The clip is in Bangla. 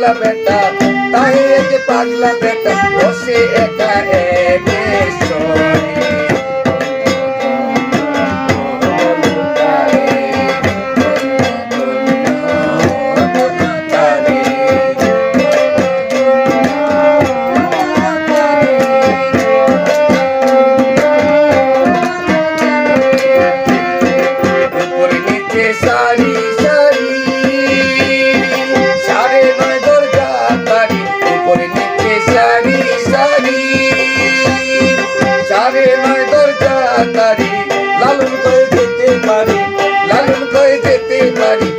পাগলা বেটা, তাই যে পাগলা বেটা বসে একা একেশ্বরে। সারি সারি সাড়ে নয় দরজা তারি, উপরে নিচে সারি সারি সাড়ে নয় দরজা তারি, লালন করে যেতে পারি, লালন করে যেতে পারি।